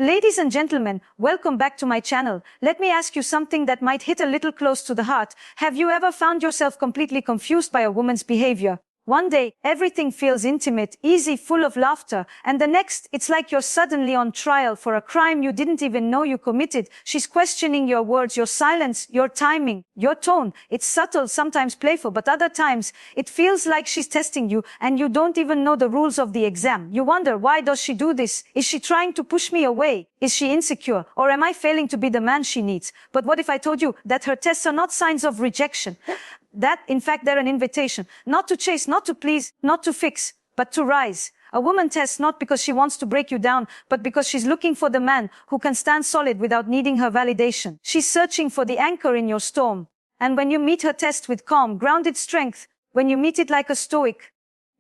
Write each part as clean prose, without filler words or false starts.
Ladies and gentlemen, welcome back to my channel. Let me ask you something that might hit a little close to the heart. Have you ever found yourself completely confused by a woman's behavior? One day, everything feels intimate, easy, full of laughter, and the next, it's like you're suddenly on trial for a crime you didn't even know you committed. She's questioning your words, your silence, your timing, your tone. It's subtle, sometimes playful, but other times, it feels like she's testing you, and you don't even know the rules of the exam. You wonder, why does she do this? Is she trying to push me away? Is she insecure? Or am I failing to be the man she needs? But what if I told you that her tests are not signs of rejection? That, in fact, they're an invitation, not to chase, not to please, not to fix, but to rise. A woman tests not because she wants to break you down, but because she's looking for the man who can stand solid without needing her validation. She's searching for the anchor in your storm. And when you meet her test with calm, grounded strength, when you meet it like a Stoic,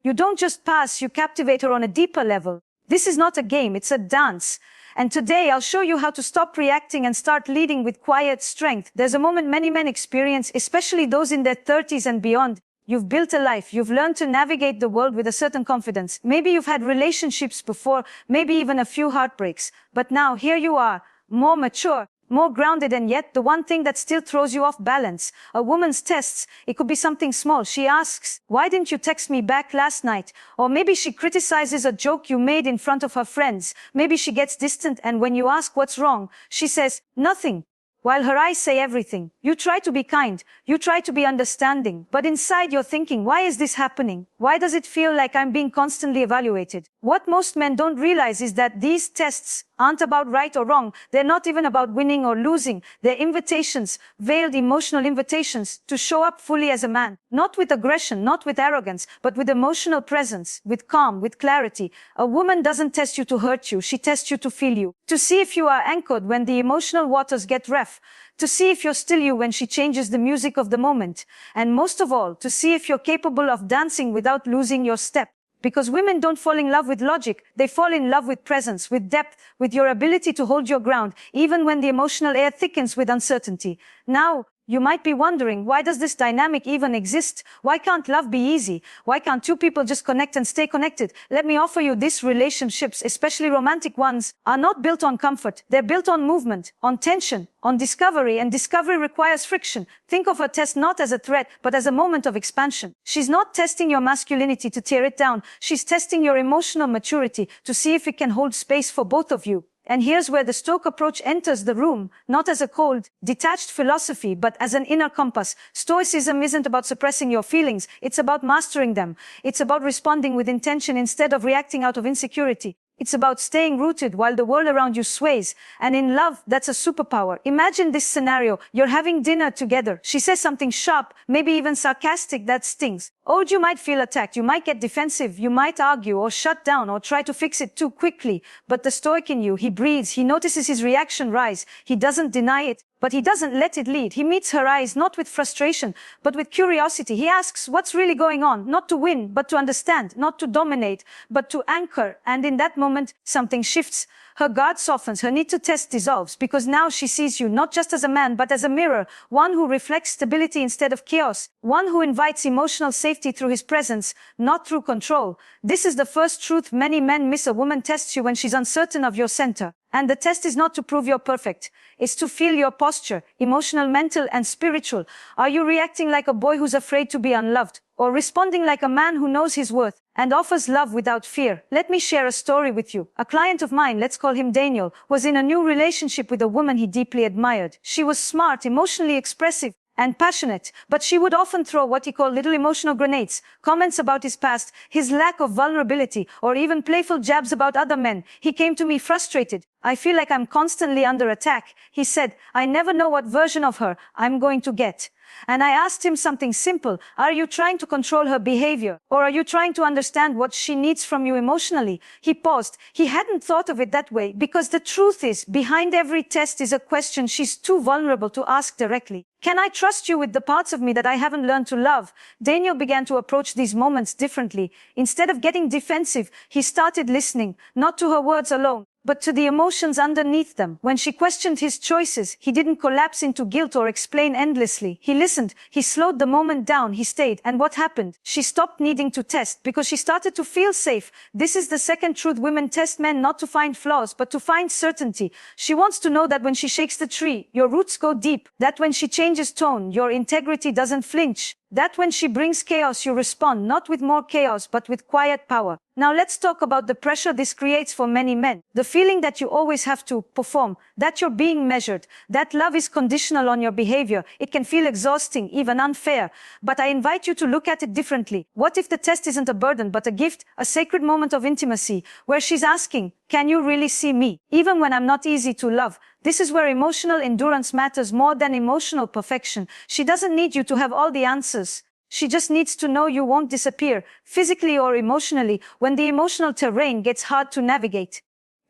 you don't just pass, you captivate her on a deeper level. This is not a game, it's a dance. And today I'll show you how to stop reacting and start leading with quiet strength. There's a moment many men experience, especially those in their 30s and beyond. You've built a life, you've learned to navigate the world with a certain confidence. Maybe you've had relationships before, maybe even a few heartbreaks. But now here you are, more mature, more grounded, and yet the one thing that still throws you off balance. A woman's tests, it could be something small. She asks, why didn't you text me back last night? Or maybe she criticizes a joke you made in front of her friends. Maybe she gets distant, and when you ask what's wrong, she says, nothing. While her eyes say everything. You try to be kind, you try to be understanding, but inside you're thinking, why is this happening? Why does it feel like I'm being constantly evaluated? What most men don't realize is that these tests aren't about right or wrong. They're not even about winning or losing. They're invitations, veiled emotional invitations to show up fully as a man. Not with aggression, not with arrogance, but with emotional presence, with calm, with clarity. A woman doesn't test you to hurt you. She tests you to feel you. To see if you are anchored when the emotional waters get rough. To see if you're still you when she changes the music of the moment. And most of all, to see if you're capable of dancing without losing your step. Because women don't fall in love with logic, they fall in love with presence, with depth, with your ability to hold your ground, even when the emotional air thickens with uncertainty. Now, you might be wondering, why does this dynamic even exist? Why can't love be easy? Why can't two people just connect and stay connected? Let me offer you this: relationships, especially romantic ones, are not built on comfort. They're built on movement, on tension, on discovery, and discovery requires friction. Think of her test not as a threat, but as a moment of expansion. She's not testing your masculinity to tear it down. She's testing your emotional maturity to see if it can hold space for both of you. And here's where the Stoic approach enters the room, not as a cold, detached philosophy, but as an inner compass. Stoicism isn't about suppressing your feelings, it's about mastering them. It's about responding with intention instead of reacting out of insecurity. It's about staying rooted while the world around you sways. And in love, that's a superpower. Imagine this scenario. You're having dinner together. She says something sharp, maybe even sarcastic, that stings. Or you might feel attacked. You might get defensive. You might argue or shut down or try to fix it too quickly. But the Stoic in you, he breathes. He notices his reaction rise. He doesn't deny it, but he doesn't let it lead. He meets her eyes not with frustration, but with curiosity. He asks what's really going on, not to win, but to understand, not to dominate, but to anchor. And in that moment, something shifts. Her guard softens, her need to test dissolves, because now she sees you not just as a man, but as a mirror, one who reflects stability instead of chaos, one who invites emotional safety through his presence, not through control. This is the first truth many men miss. A woman tests you when she's uncertain of your center. And the test is not to prove you're perfect. It's to feel your posture, emotional, mental, and spiritual. Are you reacting like a boy who's afraid to be unloved? Or responding like a man who knows his worth and offers love without fear? Let me share a story with you. A client of mine, let's call him Daniel, was in a new relationship with a woman he deeply admired. She was smart, emotionally expressive, and passionate, but she would often throw what he called little emotional grenades, comments about his past, his lack of vulnerability, or even playful jabs about other men. He came to me frustrated. I feel like I'm constantly under attack. He said, I never know what version of her I'm going to get. And I asked him something simple. Are you trying to control her behavior? Or are you trying to understand what she needs from you emotionally? He paused. He hadn't thought of it that way, because the truth is, behind every test is a question she's too vulnerable to ask directly. Can I trust you with the parts of me that I haven't learned to love? Daniel began to approach these moments differently. Instead of getting defensive, he started listening, not to her words alone, but to the emotions underneath them. When she questioned his choices, he didn't collapse into guilt or explain endlessly. He listened, he slowed the moment down, he stayed. And what happened? She stopped needing to test because she started to feel safe. This is the second truth: women test men not to find flaws, but to find certainty. She wants to know that when she shakes the tree, your roots go deep. That when she changes tone, your integrity doesn't flinch. That when she brings chaos, you respond, not with more chaos, but with quiet power. Now let's talk about the pressure this creates for many men. The feeling that you always have to perform, that you're being measured, that love is conditional on your behavior. It can feel exhausting, even unfair. But I invite you to look at it differently. What if the test isn't a burden, but a gift, a sacred moment of intimacy, where she's asking, can you really see me, even when I'm not easy to love? This is where emotional endurance matters more than emotional perfection. She doesn't need you to have all the answers. She just needs to know you won't disappear, physically or emotionally, when the emotional terrain gets hard to navigate.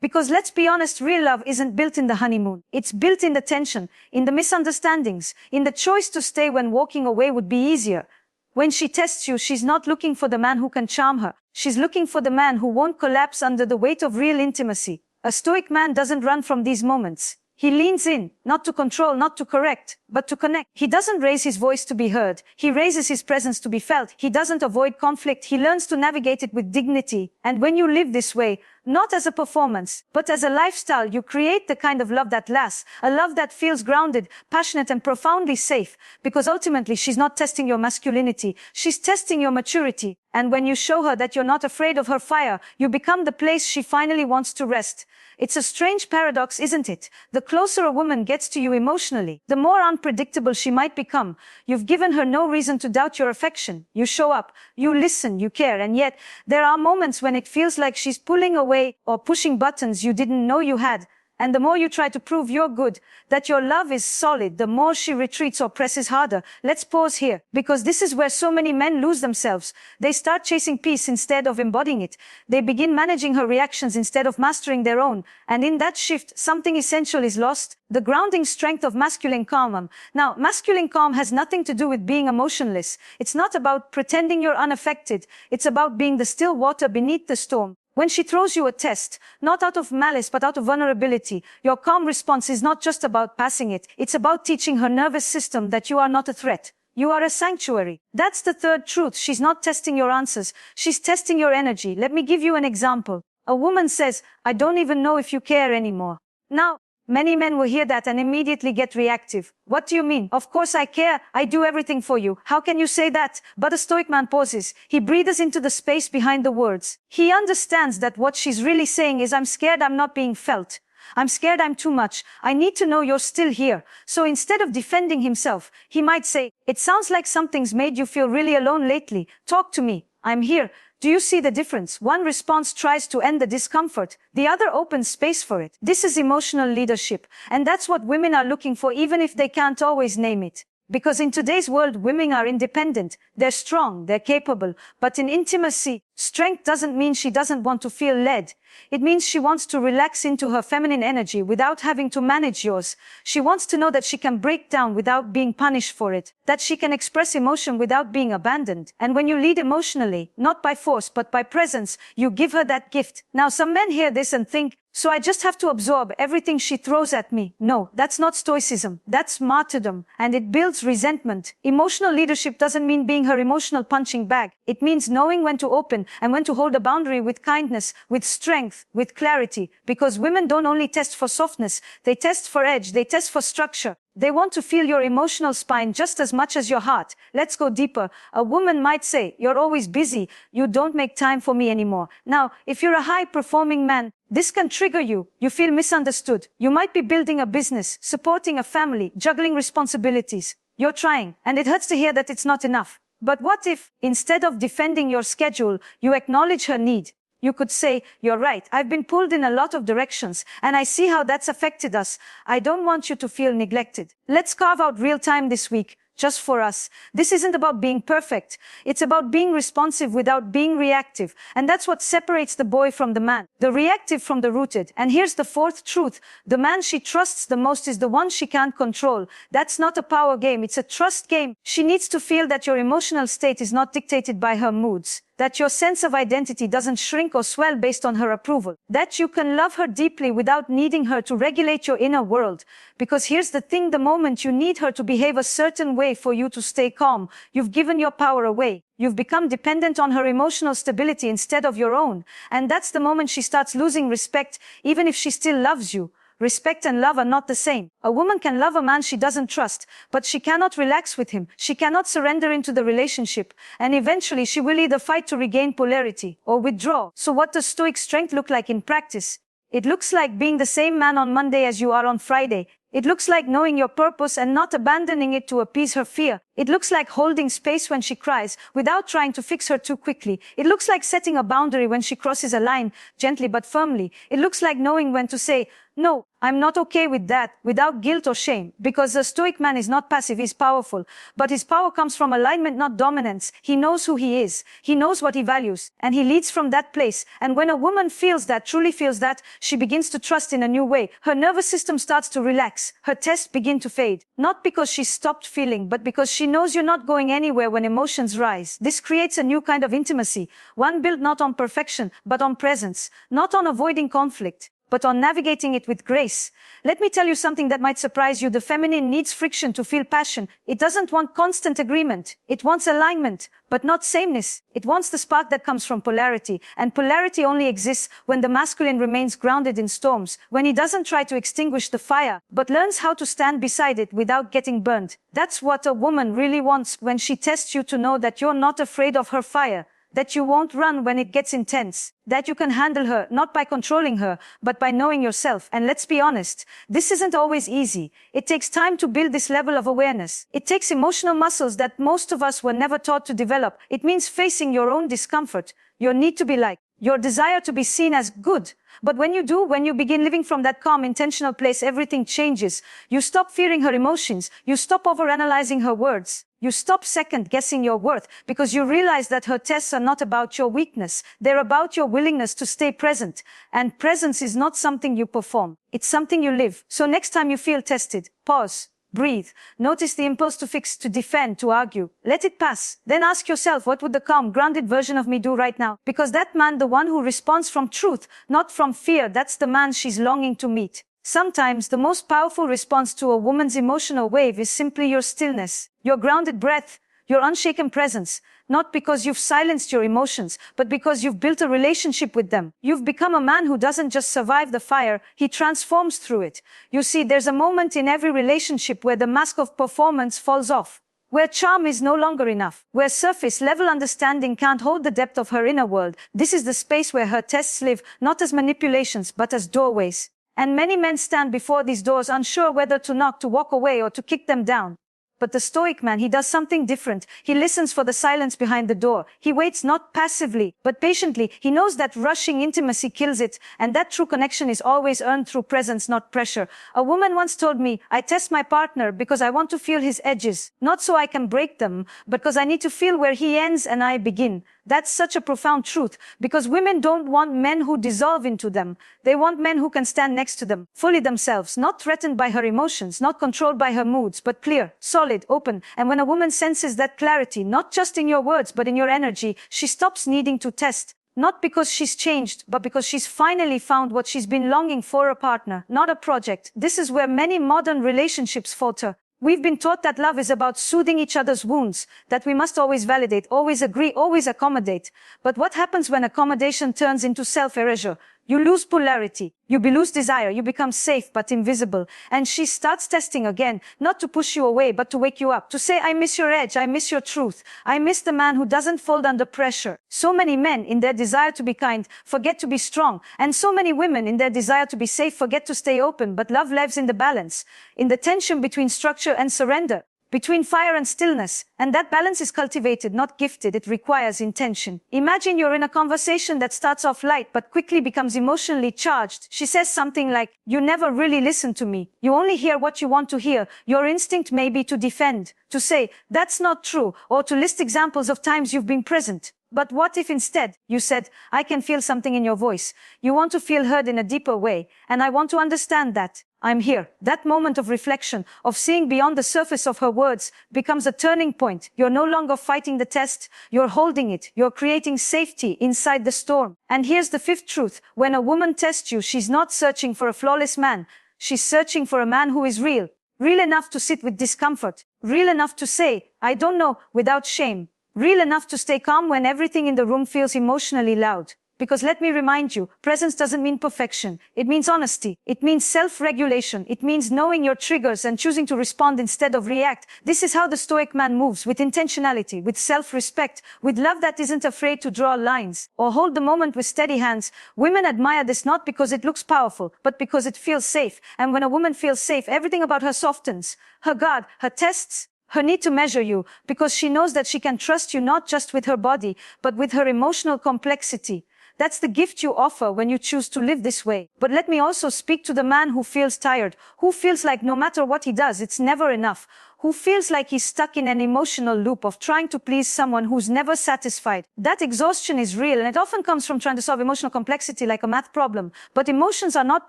Because let's be honest, real love isn't built in the honeymoon. It's built in the tension, in the misunderstandings, in the choice to stay when walking away would be easier. When she tests you, she's not looking for the man who can charm her. She's looking for the man who won't collapse under the weight of real intimacy. A stoic man doesn't run from these moments. He leans in, not to control, not to correct, but to connect. He doesn't raise his voice to be heard. He raises his presence to be felt. He doesn't avoid conflict. He learns to navigate it with dignity. And when you live this way, not as a performance, but as a lifestyle, you create the kind of love that lasts, a love that feels grounded, passionate, and profoundly safe. Because ultimately, she's not testing your masculinity. She's testing your maturity. And when you show her that you're not afraid of her fire, you become the place she finally wants to rest. It's a strange paradox, isn't it? The closer a woman gets to you emotionally, the more unpredictable she might become. You've given her no reason to doubt your affection. You show up, you listen, you care, and yet there are moments when it feels like she's pulling away or pushing buttons you didn't know you had. And the more you try to prove you're good, that your love is solid, the more she retreats or presses harder. Let's pause here, because this is where so many men lose themselves. They start chasing peace instead of embodying it. They begin managing her reactions instead of mastering their own. And in that shift, something essential is lost: the grounding strength of masculine calm. Now, masculine calm has nothing to do with being emotionless. It's not about pretending you're unaffected. It's about being the still water beneath the storm. When she throws you a test, not out of malice but out of vulnerability, your calm response is not just about passing it. It's about teaching her nervous system that you are not a threat. You are a sanctuary. That's the third truth. She's not testing your answers. She's testing your energy. Let me give you an example. A woman says, "I don't even know if you care anymore." Now, many men will hear that and immediately get reactive. What do you mean? Of course I care. I do everything for you. How can you say that? But a stoic man pauses. He breathes into the space behind the words. He understands that what she's really saying is, "I'm scared I'm not being felt. I'm scared I'm too much. I need to know you're still here." So instead of defending himself, he might say, "It sounds like something's made you feel really alone lately. Talk to me. I'm here." Do you see the difference? One response tries to end the discomfort. The other opens space for it. This is emotional leadership. And that's what women are looking for, even if they can't always name it. Because in today's world, women are independent. They're strong. They're capable. But in intimacy, strength doesn't mean she doesn't want to feel led. It means she wants to relax into her feminine energy without having to manage yours. She wants to know that she can break down without being punished for it, that she can express emotion without being abandoned. And when you lead emotionally, not by force, but by presence, you give her that gift. Now, some men hear this and think, "So I just have to absorb everything she throws at me." No, that's not stoicism. That's martyrdom. And it builds resentment. Emotional leadership doesn't mean being her emotional punching bag. It means knowing when to open and when to hold a boundary with kindness, with strength, with clarity. Because women don't only test for softness. They test for edge. They test for structure. They want to feel your emotional spine just as much as your heart. Let's go deeper. A woman might say, "You're always busy. You don't make time for me anymore." Now, if you're a high-performing man, this can trigger you. You feel misunderstood. You might be building a business, supporting a family, juggling responsibilities. You're trying, and it hurts to hear that it's not enough. But what if, instead of defending your schedule, you acknowledge her need? You could say, "You're right. I've been pulled in a lot of directions, and I see how that's affected us. I don't want you to feel neglected. Let's carve out real time this week, just for us." This isn't about being perfect. It's about being responsive without being reactive. And that's what separates the boy from the man, the reactive from the rooted. And here's the fourth truth. The man she trusts the most is the one she can't control. That's not a power game. It's a trust game. She needs to feel that your emotional state is not dictated by her moods, that your sense of identity doesn't shrink or swell based on her approval, that you can love her deeply without needing her to regulate your inner world. Because here's the thing, the moment you need her to behave a certain way for you to stay calm, you've given your power away. You've become dependent on her emotional stability instead of your own. And that's the moment she starts losing respect, even if she still loves you. Respect and love are not the same. A woman can love a man she doesn't trust, but she cannot relax with him. She cannot surrender into the relationship. And eventually she will either fight to regain polarity or withdraw. So what does Stoic strength look like in practice? It looks like being the same man on Monday as you are on Friday. It looks like knowing your purpose and not abandoning it to appease her fear. It looks like holding space when she cries without trying to fix her too quickly. It looks like setting a boundary when she crosses a line, gently but firmly. It looks like knowing when to say, no, I'm not okay with that, without guilt or shame. Because the Stoic man is not passive, he's powerful. But his power comes from alignment, not dominance. He knows who he is. He knows what he values. And he leads from that place. And when a woman feels that, truly feels that, she begins to trust in a new way. Her nervous system starts to relax. Her tests begin to fade. Not because she stopped feeling, but because she knows you're not going anywhere when emotions rise. This creates a new kind of intimacy. One built not on perfection, but on presence. Not on avoiding conflict, but on navigating it with grace. Let me tell you something that might surprise you. The feminine needs friction to feel passion. It doesn't want constant agreement. It wants alignment, but not sameness. It wants the spark that comes from polarity. And polarity only exists when the masculine remains grounded in storms, when he doesn't try to extinguish the fire, but learns how to stand beside it without getting burned. That's what a woman really wants when she tests you, to know that you're not afraid of her fire, that you won't run when it gets intense, that you can handle her, not by controlling her, but by knowing yourself. And let's be honest, this isn't always easy. It takes time to build this level of awareness. It takes emotional muscles that most of us were never taught to develop. It means facing your own discomfort, your need to be liked, your desire to be seen as good. But when you do, when you begin living from that calm, intentional place, everything changes. You stop fearing her emotions. You stop overanalyzing her words. You stop second-guessing your worth, because you realize that her tests are not about your weakness. They're about your willingness to stay present. And presence is not something you perform. It's something you live. So next time you feel tested, pause. Breathe. Notice the impulse to fix, to defend, to argue. Let it pass. Then ask yourself, what would the calm, grounded version of me do right now? Because that man, the one who responds from truth, not from fear, that's the man she's longing to meet. Sometimes the most powerful response to a woman's emotional wave is simply your stillness, your grounded breath, your unshaken presence. Not because you've silenced your emotions, but because you've built a relationship with them. You've become a man who doesn't just survive the fire, he transforms through it. You see, there's a moment in every relationship where the mask of performance falls off, where charm is no longer enough, where surface-level understanding can't hold the depth of her inner world. This is the space where her tests live, not as manipulations, but as doorways. And many men stand before these doors unsure whether to knock, to walk away, or to kick them down. But the Stoic man, he does something different. He listens for the silence behind the door. He waits not passively, but patiently. He knows that rushing intimacy kills it, and that true connection is always earned through presence, not pressure. A woman once told me, I test my partner because I want to feel his edges, not so I can break them, but because I need to feel where he ends and I begin. That's such a profound truth, because women don't want men who dissolve into them. They want men who can stand next to them, fully themselves, not threatened by her emotions, not controlled by her moods, but clear, solid, open. And when a woman senses that clarity, not just in your words, but in your energy, she stops needing to test. Not because she's changed, but because she's finally found what she's been longing for: a partner, not a project. This is where many modern relationships falter. We've been taught that love is about soothing each other's wounds, that we must always validate, always agree, always accommodate. But what happens when accommodation turns into self-erasure? You lose polarity, you lose desire, you become safe but invisible. And she starts testing again, not to push you away, but to wake you up, to say, I miss your edge, I miss your truth, I miss the man who doesn't fold under pressure. So many men, in their desire to be kind, forget to be strong. And so many women, in their desire to be safe, forget to stay open. But love lives in the balance, in the tension between structure and surrender, between fire and stillness. And that balance is cultivated, not gifted. It requires intention. Imagine you're in a conversation that starts off light but quickly becomes emotionally charged. She says something like, you never really listen to me. You only hear what you want to hear. Your instinct may be to defend, to say, that's not true, or to list examples of times you've been present, But what if instead you said, I can feel something in your voice. You want to feel heard in a deeper way, and I want to understand that. I'm here. That moment of reflection, of seeing beyond the surface of her words, becomes a turning point. You're no longer fighting the test, you're holding it. You're creating safety inside the storm. And here's the fifth truth. When a woman tests you, she's not searching for a flawless man. She's searching for a man who is real. Real enough to sit with discomfort. Real enough to say, I don't know, without shame. Real enough to stay calm when everything in the room feels emotionally loud. Because let me remind you, presence doesn't mean perfection. It means honesty. It means self-regulation. It means knowing your triggers and choosing to respond instead of react. This is how the Stoic man moves, with intentionality, with self-respect, with love that isn't afraid to draw lines or hold the moment with steady hands. Women admire this not because it looks powerful, but because it feels safe. And when a woman feels safe, everything about her softens. Her guard, her tests, her need to measure you, because she knows that she can trust you not just with her body, but with her emotional complexity. That's the gift you offer when you choose to live this way. But let me also speak to the man who feels tired, who feels like no matter what he does, it's never enough, who feels like he's stuck in an emotional loop of trying to please someone who's never satisfied. That exhaustion is real, and it often comes from trying to solve emotional complexity like a math problem. But emotions are not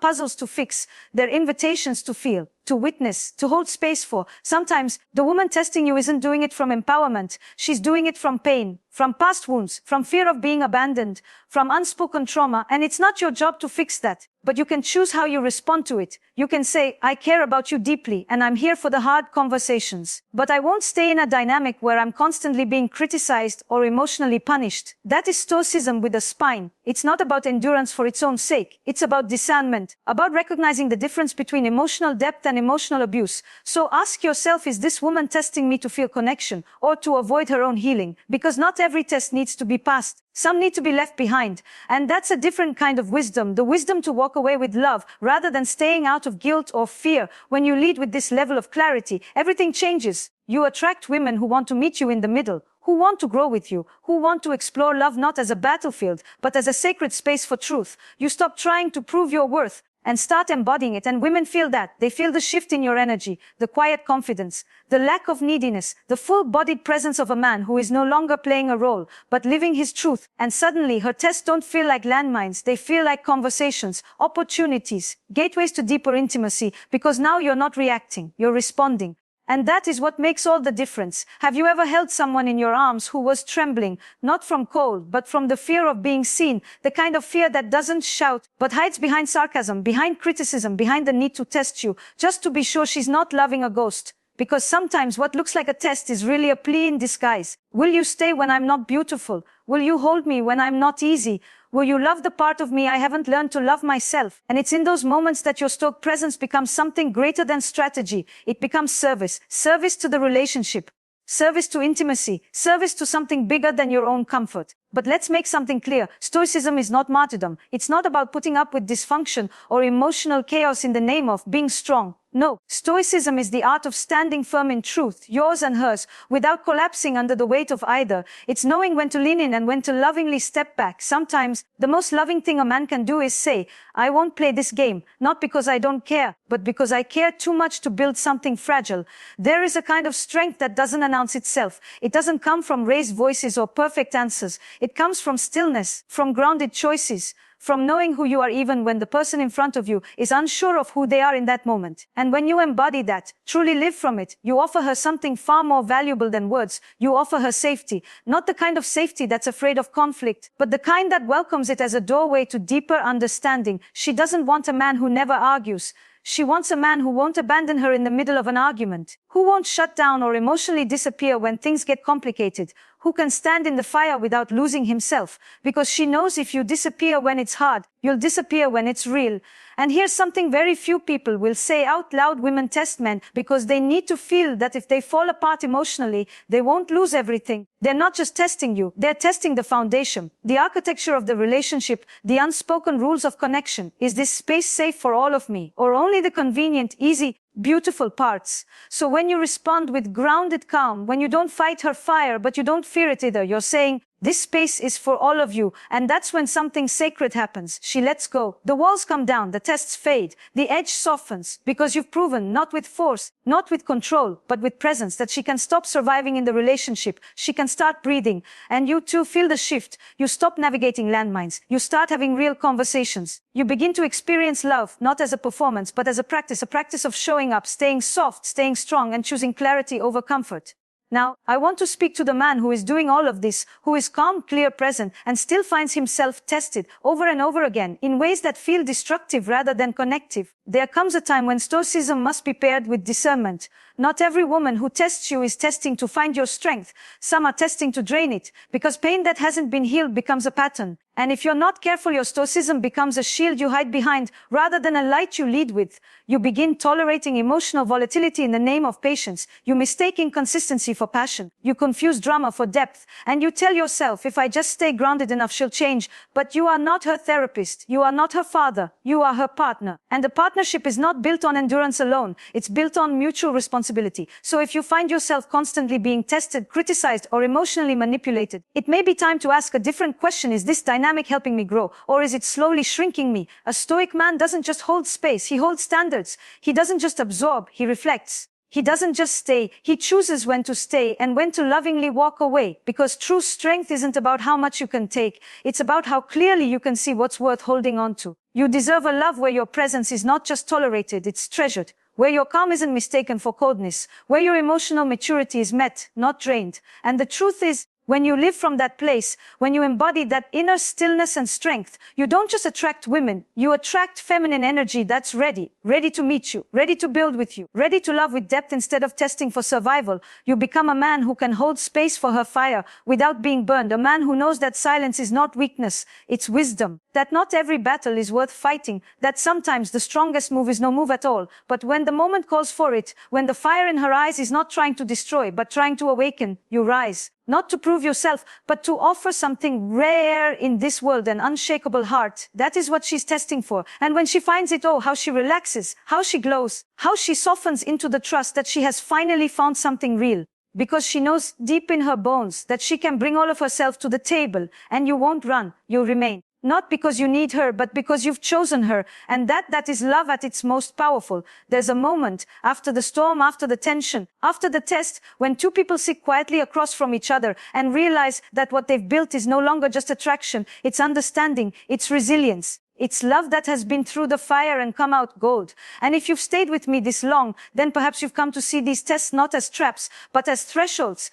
puzzles to fix. They're invitations to feel, to witness, to hold space for. Sometimes the woman testing you isn't doing it from empowerment. She's doing it from pain, from past wounds, from fear of being abandoned, from unspoken trauma. And it's not your job to fix that, but you can choose how you respond to it. You can say, I care about you deeply, and I'm here for the hard conversations. But I won't stay in a dynamic where I'm constantly being criticized or emotionally punished. That is Stoicism with a spine. It's not about endurance for its own sake. It's about discernment, about recognizing the difference between emotional depth and emotional abuse. So ask yourself, is this woman testing me to feel connection or to avoid her own healing? Because not every test needs to be passed. Some need to be left behind. And that's a different kind of wisdom, the wisdom to walk away with love rather than staying out of guilt or fear. When you lead with this level of clarity, everything changes. You attract women who want to meet you in the middle, who want to grow with you, who want to explore love not as a battlefield, but as a sacred space for truth. You stop trying to prove your worth and start embodying it. And women feel that. They feel the shift in your energy, the quiet confidence, the lack of neediness, the full-bodied presence of a man who is no longer playing a role, but living his truth. And suddenly, her tests don't feel like landmines. They feel like conversations, opportunities, gateways to deeper intimacy, because now you're not reacting, you're responding. And that is what makes all the difference. Have you ever held someone in your arms who was trembling, not from cold, but from the fear of being seen, the kind of fear that doesn't shout, but hides behind sarcasm, behind criticism, behind the need to test you, just to be sure she's not loving a ghost? Because sometimes what looks like a test is really a plea in disguise. Will you stay when I'm not beautiful? Will you hold me when I'm not easy? Will you love the part of me I haven't learned to love myself? And it's in those moments that your Stoic presence becomes something greater than strategy. It becomes service. Service to the relationship. Service to intimacy. Service to something bigger than your own comfort. But let's make something clear. Stoicism is not martyrdom. It's not about putting up with dysfunction or emotional chaos in the name of being strong. No, Stoicism is the art of standing firm in truth, yours and hers, without collapsing under the weight of either. It's knowing when to lean in and when to lovingly step back. Sometimes, the most loving thing a man can do is say, I won't play this game, not because I don't care, but because I care too much to build something fragile. There is a kind of strength that doesn't announce itself. It doesn't come from raised voices or perfect answers. It comes from stillness, from grounded choices, from knowing who you are even when the person in front of you is unsure of who they are in that moment. And when you embody that, truly live from it, you offer her something far more valuable than words. You offer her safety, not the kind of safety that's afraid of conflict, but the kind that welcomes it as a doorway to deeper understanding. She doesn't want a man who never argues. She wants a man who won't abandon her in the middle of an argument, who won't shut down or emotionally disappear when things get complicated, who can stand in the fire without losing himself, because she knows if you disappear when it's hard, you'll disappear when it's real. And here's something very few people will say out loud: women test men because they need to feel that if they fall apart emotionally, they won't lose everything. They're not just testing you, they're testing the foundation, the architecture of the relationship, the unspoken rules of connection. Is this space safe for all of me, or only the convenient, easy, beautiful parts? So when you respond with grounded calm, when you don't fight her fire but you don't fear it either, you're saying, This space is for all of you, and that's when something sacred happens. She lets go. The walls come down, the tests fade, the edge softens, because you've proven, not with force, not with control, but with presence, that she can stop surviving in the relationship. She can start breathing, and you too feel the shift. You stop navigating landmines. You start having real conversations. You begin to experience love, not as a performance, but as a practice of showing up, staying soft, staying strong, and choosing clarity over comfort. Now, I want to speak to the man who is doing all of this, who is calm, clear, present, and still finds himself tested over and over again in ways that feel destructive rather than connective. There comes a time when Stoicism must be paired with discernment. Not every woman who tests you is testing to find your strength. Some are testing to drain it, because pain that hasn't been healed becomes a pattern. And if you're not careful, your Stoicism becomes a shield you hide behind rather than a light you lead with. You begin tolerating emotional volatility in the name of patience. You mistake inconsistency for passion. You confuse drama for depth. And you tell yourself, if I just stay grounded enough, she'll change. But you are not her therapist. You are not her father. You are her partner. And the partnership is not built on endurance alone. It's built on mutual responsibility. So if you find yourself constantly being tested, criticized, or emotionally manipulated, it may be time to ask a different question. Is this dynamic helping me grow, or is it slowly shrinking me? A Stoic man doesn't just hold space, he holds standards. He doesn't just absorb, he reflects. He doesn't just stay, he chooses when to stay and when to lovingly walk away. Because true strength isn't about how much you can take, it's about how clearly you can see what's worth holding on to. You deserve a love where your presence is not just tolerated, it's treasured. Where your calm isn't mistaken for coldness. Where your emotional maturity is met, not drained. And the truth is, when you live from that place, when you embody that inner stillness and strength, you don't just attract women, you attract feminine energy that's ready to meet you, ready to build with you, ready to love with depth instead of testing for survival. You become a man who can hold space for her fire without being burned, a man who knows that silence is not weakness, it's wisdom, that not every battle is worth fighting, that sometimes the strongest move is no move at all, but when the moment calls for it, when the fire in her eyes is not trying to destroy, but trying to awaken, you rise. Not to prove yourself, but to offer something rare in this world, an unshakable heart. That is what she's testing for. And when she finds it, oh, how she relaxes, how she glows, how she softens into the trust that she has finally found something real. Because she knows deep in her bones that she can bring all of herself to the table, and you won't run, you'll remain. Not because you need her, but because you've chosen her. And that is love at its most powerful. There's a moment, after the storm, after the tension, after the test, when two people sit quietly across from each other and realize that what they've built is no longer just attraction, it's understanding, it's resilience. It's love that has been through the fire and come out gold. And if you've stayed with me this long, then perhaps you've come to see these tests not as traps, but as thresholds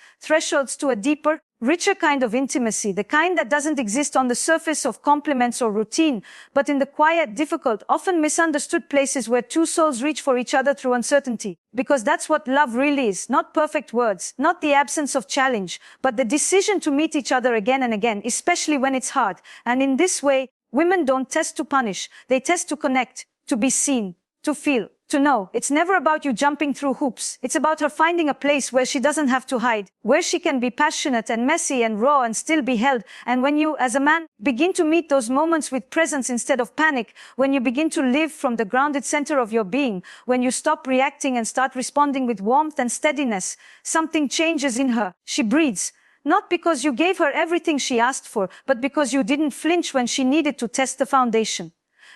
to a deeper, richer kind of intimacy, the kind that doesn't exist on the surface of compliments or routine, but in the quiet, difficult, often misunderstood places where two souls reach for each other through uncertainty. Because that's what love really is, not perfect words, not the absence of challenge, but the decision to meet each other again and again, especially when it's hard. And in this way, women don't test to punish, they test to connect, to be seen, to feel, to know. It's never about you jumping through hoops. It's about her finding a place where she doesn't have to hide, where she can be passionate and messy and raw and still be held. And when you, as a man, begin to meet those moments with presence instead of panic, when you begin to live from the grounded center of your being, when you stop reacting and start responding with warmth and steadiness, something changes in her. She breathes. Not because you gave her everything she asked for, but because you didn't flinch when she needed to test the foundation.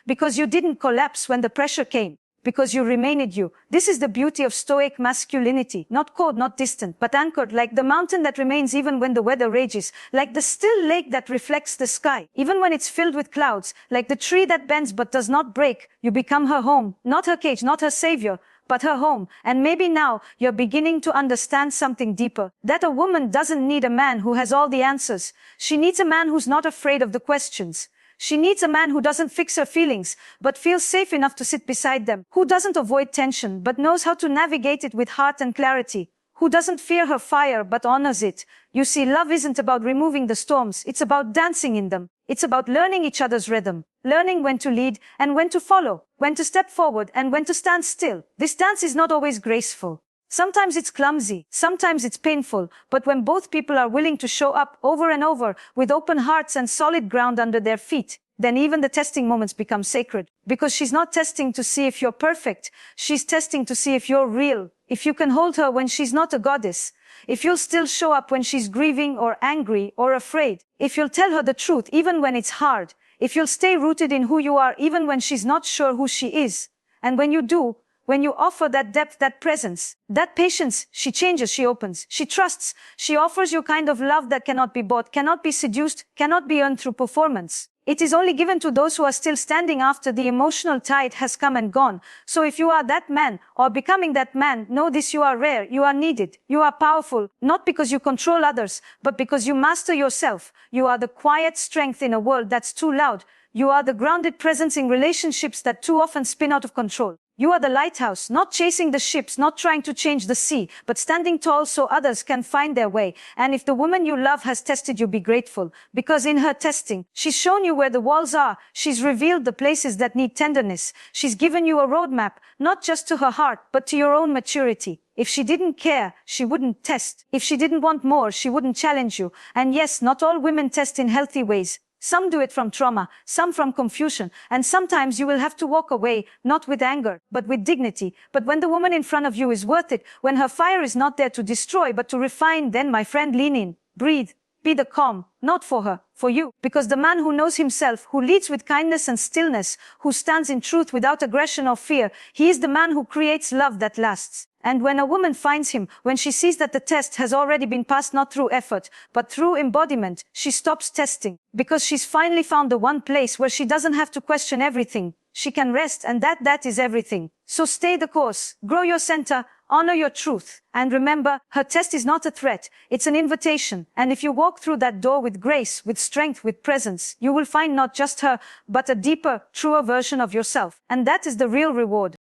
Because you didn't collapse when the pressure came. Because you remained you. This is the beauty of Stoic masculinity. Not cold, not distant, but anchored, like the mountain that remains even when the weather rages, like the still lake that reflects the sky, even when it's filled with clouds, like the tree that bends but does not break. You become her home, not her cage, not her savior, but her home. And maybe now you're beginning to understand something deeper. That a woman doesn't need a man who has all the answers. She needs a man who's not afraid of the questions. She needs a man who doesn't fix her feelings, but feels safe enough to sit beside them. Who doesn't avoid tension, but knows how to navigate it with heart and clarity. Who doesn't fear her fire, but honors it. You see, love isn't about removing the storms. It's about dancing in them. It's about learning each other's rhythm, learning when to lead and when to follow, when to step forward and when to stand still. This dance is not always graceful. Sometimes it's clumsy, sometimes it's painful, but when both people are willing to show up over and over with open hearts and solid ground under their feet, then even the testing moments become sacred. Because she's not testing to see if you're perfect. She's testing to see if you're real. If you can hold her when she's not a goddess. If you'll still show up when she's grieving or angry or afraid. If you'll tell her the truth even when it's hard. If you'll stay rooted in who you are even when she's not sure who she is. And when you do, when you offer that depth, that presence, that patience, she changes, she opens, she trusts, she offers you a kind of love that cannot be bought, cannot be seduced, cannot be earned through performance. It is only given to those who are still standing after the emotional tide has come and gone. So if you are that man or becoming that man, know this: you are rare, you are needed, you are powerful, not because you control others, but because you master yourself. You are the quiet strength in a world that's too loud. You are the grounded presence in relationships that too often spin out of control. You are the lighthouse, not chasing the ships, not trying to change the sea, but standing tall so others can find their way. And if the woman you love has tested you, be grateful, because in her testing, she's shown you where the walls are. She's revealed the places that need tenderness. She's given you a roadmap, not just to her heart, but to your own maturity. If she didn't care, she wouldn't test. If she didn't want more, she wouldn't challenge you. And yes, not all women test in healthy ways. Some do it from trauma, some from confusion, and sometimes you will have to walk away, not with anger, but with dignity. But when the woman in front of you is worth it, when her fire is not there to destroy, but to refine, then, my friend, lean in, breathe, be the calm, not for her, for you. Because the man who knows himself, who leads with kindness and stillness, who stands in truth without aggression or fear, he is the man who creates love that lasts. And when a woman finds him, when she sees that the test has already been passed not through effort, but through embodiment, she stops testing. Because she's finally found the one place where she doesn't have to question everything. She can rest, and that is everything. So stay the course, grow your center, honor your truth. And remember, her test is not a threat, it's an invitation. And if you walk through that door with grace, with strength, with presence, you will find not just her, but a deeper, truer version of yourself. And that is the real reward.